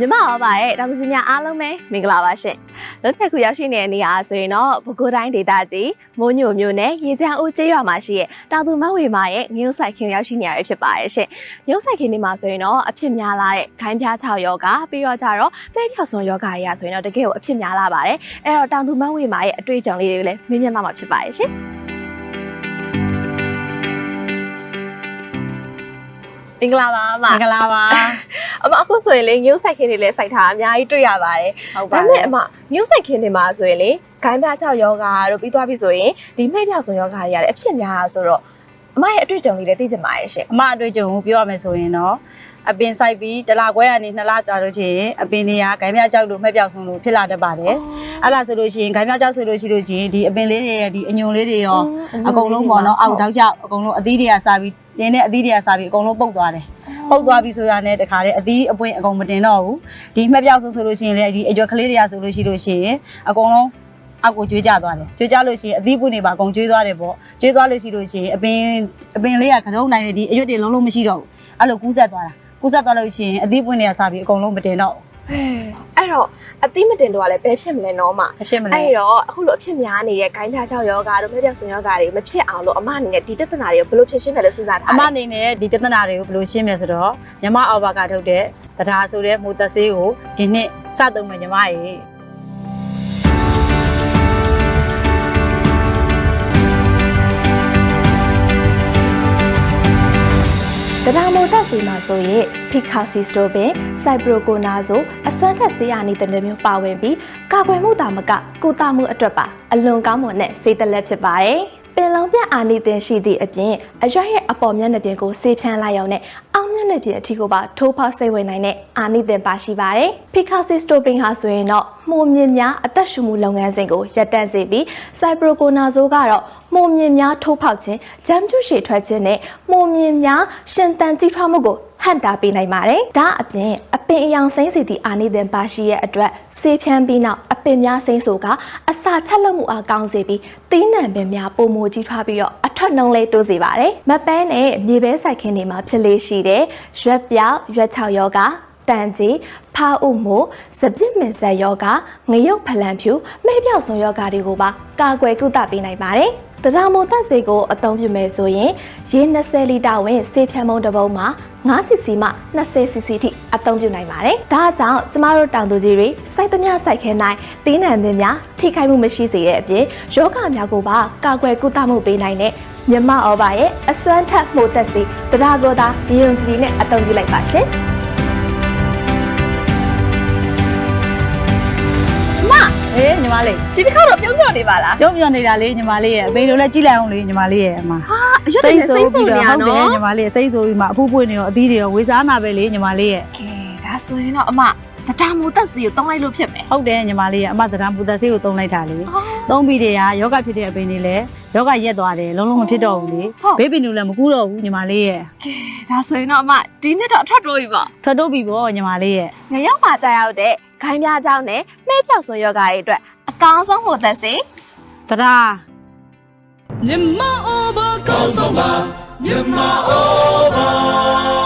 မြမရောပါရဲ့တောင်သူများအားလုံးပဲမင်္ဂလာပါရှင်လက်ထက်ခုရောက်ရှိနေတဲ့နေရာဆိုရင်တော့ပဲခူးတိုင်းဒေသကြီးမိုးညိုမြို့နယ်ရေချမ်းအိုးကျေးရွာမှာရှိတဲ့တောင်သူမဝေမာရဲ့ငရုတ်ဆိုင်ခင်ရောက်ရှိနေရဖြစ်ပါရဲ့ရှင်ငရုတ်ဆိုင်ခင်ဒီမှာဆိုရင်တော့အဖြစ်များလာတဲ့ခိုင်းဖျား6ယောဂပြီးတော့ကြတော့ပဲပြောက်စွန်ယောဂတွေရာဆိုရင်တော့တကယ်ကိုအဖြစ်များလာပါတယ်အဲ့တော့တောင်သူမဝေမာရဲ့အတွေ့အကြုံလေးတွေကိုလည်းမြင်မြင်သွားမှာဖြစ်ပါရဲ့ရှင်မင်္ဂလာပါအမမင်္ဂလာပါအမအခုဆိုရင်လေမျိုးဆိုင်ခင်းတွေလည်းစိုက်ထားအများကြီးတွေ့ရပါတယ်ဟုတ်ပါဘူးဒါပေမဲ့အမမျိုးဆိုင်ခင်းတွေမှာဆိုရင်လေဂိုင်းပြား6ယောဂါတို့ပြီးသွားပြီဆိုရင်ဒီမှိတ်ပြောက်စွန်ယောဂါတွေရတယ်အဖြစ်များတာဆိုတော့အမရဲ့အတွေ့အကြုံလေးလည်းသိချင်ပါရဲ့ရှင်အမအတွေ့အကြုံကိုပြောရမယ်ဆိုရင်တော့အပင်စိုက်ပြီးတလခွဲကနေ2လကြာလို့ရှိရင်အပင်တွေကဂိုင်းပြားကြောက်လို့မှိတ်ပြောက်စွန်လို့ဖြစ်လာတတ်ပါတယ်အဲ့ဒါဆိုလို့ရှိရင်ဂိုင်းပြားကြောက်ဆိုလို့ရှိလို့ချင်းဒီအပင်လေးတွေရဲ့ဒီအညွန်လေးတွေရောအကုန်လုံးပေါ့နော်အောက်တောက်ချောက်အကုန်လုံးအသီးတွေကစားပြီးတင်းတဲ့အသီးတွေကစားပြီးအကုန်လုံးပုတ်သွားတယ်ပုတ်သွားပြီဆိုတာနဲ့တခါတည်းအသီးအပွင့်အကုန်မတင်တော့ဘူးဒီမှက်ပြောက်ဆိုလို့ရှိရင်လည်းဒီအရွက်ကလေးတွေကဆိုလို့ရှိရင်အကုန်လုံးအောက်ကိုကျွေးကြသွားတယ်ကျွေးကြလို့ရှိရင်အသီးပွင့်တွေပါအကုန်ကျွေးသွားတယ်ပေါ့ကျွေးသွားလို့ရှိလို့ရှိရင်အပင်လေးကခရုံးနိုင်နေဒီအရွက်တွေလုံးလုံးမရှိတော့ဘူးအဲ့လိုကူးဆက်သွားလို့ရှိရင်အသီးပွင့်တွေကစားပြီးအကုန်လုံးမတင်တော့ဘူးအဲ့တော့အသီးမတင်တော့လည်းဘယ်ဖြစ်မလဲနော်မဖြစ်မလဲအဲ့တော့အခုလိုအဖြစ်များနေတဲ့ဂိုင်းဖြား6ယောဂါတို့မဲ့ပြောက်စွန်ယောဂါတွေမဖြစ်အောင်လို့အမအနေနဲ့ဒီပြဿနာတွေကိုဘယ်လိုဖြေရှင်းမယ်လို့စဉ်းစားထားလဲအမအနေနဲ့ဒီပြဿနာတွေကိုဘယ်လိုရှင်းမလဲဆိုတော့ညီမအော်ဘာကထုတ်တဲ့တရားဆိုတဲ့မိုးသက်ဆေးကိုဒီနှစ်စသုံးမယ်ညီမရေတရားမိုးတက်စီမှာဆိုရင်ဖိခါစီစတိုပင်စိုက်ပရိုကိုနာဆိုအစွမ်းထက်ဆေးရနေတဲ့မျိုးပါဝင်ပြီးကာကွယ်မှုတာမကကုသမှုအတွက်ပါအလွန်ကောင်းမွန်တဲ့ဆေးတစ်လက်ဖြစ်ပါတယ်ပင်လုံးပြအာနိသင်ရှိသည့်အပြင်အရွက်ရဲ့အပေါ်မျက်နှာပြင်ကိုဆေးဖြန်းလိုက်ရုံနဲ့အောက်မျက်နှာပြင်အထိကိုပါထိုးဖောက်စိတ်ဝင်နိုင်တဲ့အာနိသင်ပါရှိပါတယ်ဖိခါစီစတိုပင်ဟာဆိုရင်တော့မှုမြင့်များအသက်ရှူမှုလုပ်ငန်းစဉ်ကိုရပ်တန့်စေပြီးစိုက်ပရိုကိုနာဆိုကတော့မှုမြင့်များထိုးဖောက်ခြင်းဂျမ်ကျူရှည်ထွက်ခြင်းနဲ့မှုမြင့်များရှင်သန်ကြီးထွားမှုကိုဟန်တာပေးနိုင်ပါတယ်။ဒါအပြင်အပင်အယောင်စိမ့်စီသည့်အာနိသင်ပါရှိရဲ့အတွက်ဆေးဖြန်းပြီးနောက်အပင်များစိမ့်ဆိုကအစာချက်လက်မှုအားကောင်းစေပြီးသီးနှံပင်များပုံမိုကြီးထွားပြီးတော့အထွက်နှုံးလေးတိုးစေပါတယ်။မပန်းနဲ့မြေပဲစိုက်ခင်းတွေမှာဖြစ်လေရှိတဲ့ရွက်ပြောက်ရွက်6ယောဂတန်ကြီးဖားဥမို့စပြစ်မင်ဆက်ယောဂငရုတ်ဖလန်ဖြူမဲပြောက်စွန်ယောဂတွေကိုပါကာကွယ်ကုသပေးနိုင်ပါတယ်။တရားမိုတက်စေကိုအသုံးပြုမယ်ဆိုရင်ရေ20လီတာဝင်ဆေးဖြန်းမုံတစ်ပုံမှာ9cc မှ20cc ထိအသုံးပြုနိုင်ပါတယ်။ဒါကြောင့်ကျမတို့တောင်သူကြီးတွေစိုက်သမျှစိုက်ခဲနိုင်တီးနှံပင်များထိခိုက်မှုမရှိစေတဲ့အပြင်ယောဂများကိုပါကာကွယ်ကုသမှုပေးနိုင်တဲ့မြမဩဘာရဲ့အစွမ်းထက်မိုတက်စေတရားကိုသာယုံကြည်နဲ့အသုံးပြုလိုက်ပါရှင်။ညီမလေးဒီတစ်ခါတော့ပြုံးပြနေပါလားပြုံးပြနေတာလေညီမလေးရဲ့အမေတို့လည်းကြည့်လိုက်အောင်လေညီမလေးရဲ့အမဟာအရွက်တွေစိတ်ဆိုးနေရနော်ဟုတ်တယ်ညီမလေးစိတ်ဆိုးပြီးမှအဖူးပွင့်နေရောအသီးတွေရောဝေစားနာပဲလေညီမလေးရဲ့ကဲဒါဆိုရင်တော့အမတရားမိုတက်စီကိုတုံးလိုက်လို့ဖြစ်မယ်ဟုတ်တယ်ညီမလေးရဲ့အမတရားမိုတက်စီကိုတုံးလိုက်တာလေတုံးပြီးတဲ့ကယောဂဖြစ်တဲ့အပင်တွေလည်းယောဂရက်သွားတယ်လုံးလုံးမဖြစ်တော့ဘူးလေဘေးပင်တွေလည်းမကူတော့ဘူးညီမလေးရဲ့ကဲဒါဆိုရင်တော့အမဒီနှစ်တော့အထွက်တိုးပြီပေါ့ထွက်တိုးပြီပေါ့ညီမလေးရဲ့ငရောက်မှာကြာရောက်တဲ့ဂိုင်းပြားကြောင်းနဲ့မဲပြောက်စွန်ယောဂါတွေအတွက်အကောင်းဆုံးမိုသက်စေတရားမြမအိုဘာကောင်းဆုံးပါမြမအိုဘာ